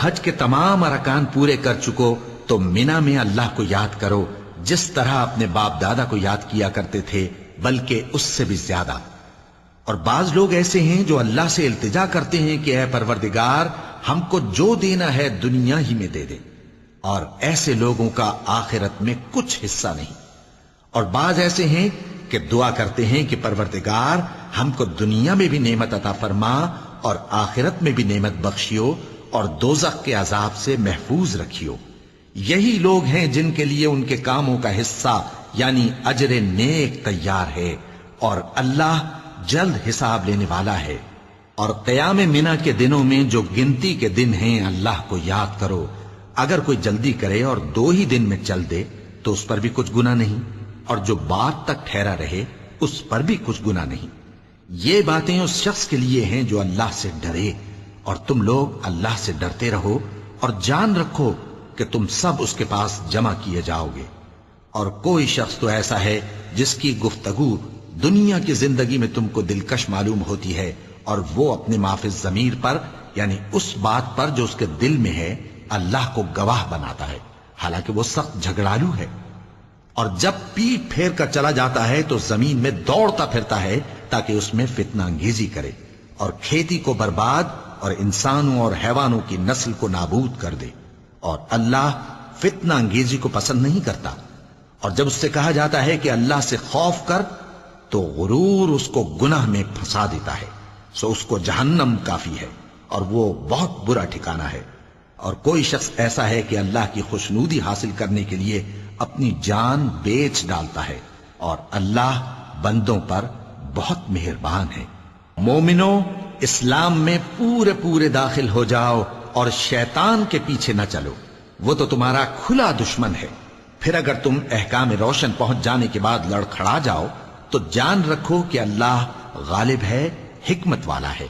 حج کے تمام ارکان پورے کر چکو تو مینا میں اللہ کو یاد کرو جس طرح اپنے باپ دادا کو یاد کیا کرتے تھے، بلکہ اس سے بھی زیادہ۔ اور بعض لوگ ایسے ہیں جو اللہ سے التجا کرتے ہیں کہ اے پروردگار ہم کو جو دینا ہے دنیا ہی میں دے دے، اور ایسے لوگوں کا آخرت میں کچھ حصہ نہیں۔ اور بعض ایسے ہیں کہ دعا کرتے ہیں کہ پروردگار ہم کو دنیا میں بھی نعمت عطا فرما اور آخرت میں بھی نعمت بخشیو اور دوزخ کے عذاب سے محفوظ رکھیو۔ یہی لوگ ہیں جن کے لیے ان کے کاموں کا حصہ یعنی اجر نیک تیار ہے، اور اللہ جلد حساب لینے والا ہے۔ اور قیام منی کے دنوں میں جو گنتی کے دن ہیں اللہ کو یاد کرو۔ اگر کوئی جلدی کرے اور 2 ہی دن میں چل دے تو اس پر بھی کچھ گناہ نہیں، اور جو بات تک ٹھہرا رہے اس پر بھی کچھ گناہ نہیں۔ یہ باتیں اس شخص کے لیے ہیں جو اللہ سے ڈرے، اور تم لوگ اللہ سے ڈرتے رہو اور جان رکھو کہ تم سب اس کے پاس جمع کیے جاؤ گے۔ اور کوئی شخص تو ایسا ہے جس کی گفتگو دنیا کی زندگی میں تم کو دلکش معلوم ہوتی ہے، اور وہ اپنے معافی ضمیر پر یعنی اس بات پر جو اس کے دل میں ہے اللہ کو گواہ بناتا ہے، حالانکہ وہ سخت جھگڑالو ہے۔ اور جب پیٹ پھیر کر چلا جاتا ہے تو زمین میں دوڑتا پھرتا ہے تاکہ اس میں فتنہ انگیزی کرے اور کھیتی کو برباد اور انسانوں اور حیوانوں کی نسل کو نابود کر دے، اور اللہ فتنہ انگیزی کو پسند نہیں کرتا۔ اور جب اس سے کہا جاتا ہے کہ اللہ سے خوف کر تو غرور اس کو گناہ میں پھنسا دیتا ہے، سو اس کو جہنم کافی ہے اور وہ بہت برا ٹھکانہ ہے۔ اور کوئی شخص ایسا ہے کہ اللہ کی خوشنودی حاصل کرنے کے لیے اپنی جان بیچ ڈالتا ہے، اور اللہ بندوں پر بہت مہربان ہے۔ مومنو، اسلام میں پورے داخل ہو جاؤ اور شیطان کے پیچھے نہ چلو، وہ تو تمہارا کھلا دشمن ہے۔ پھر اگر تم احکام روشن پہنچ جانے کے بعد لڑکھڑا جاؤ تو جان رکھو کہ اللہ غالب ہے، حکمت والا ہے۔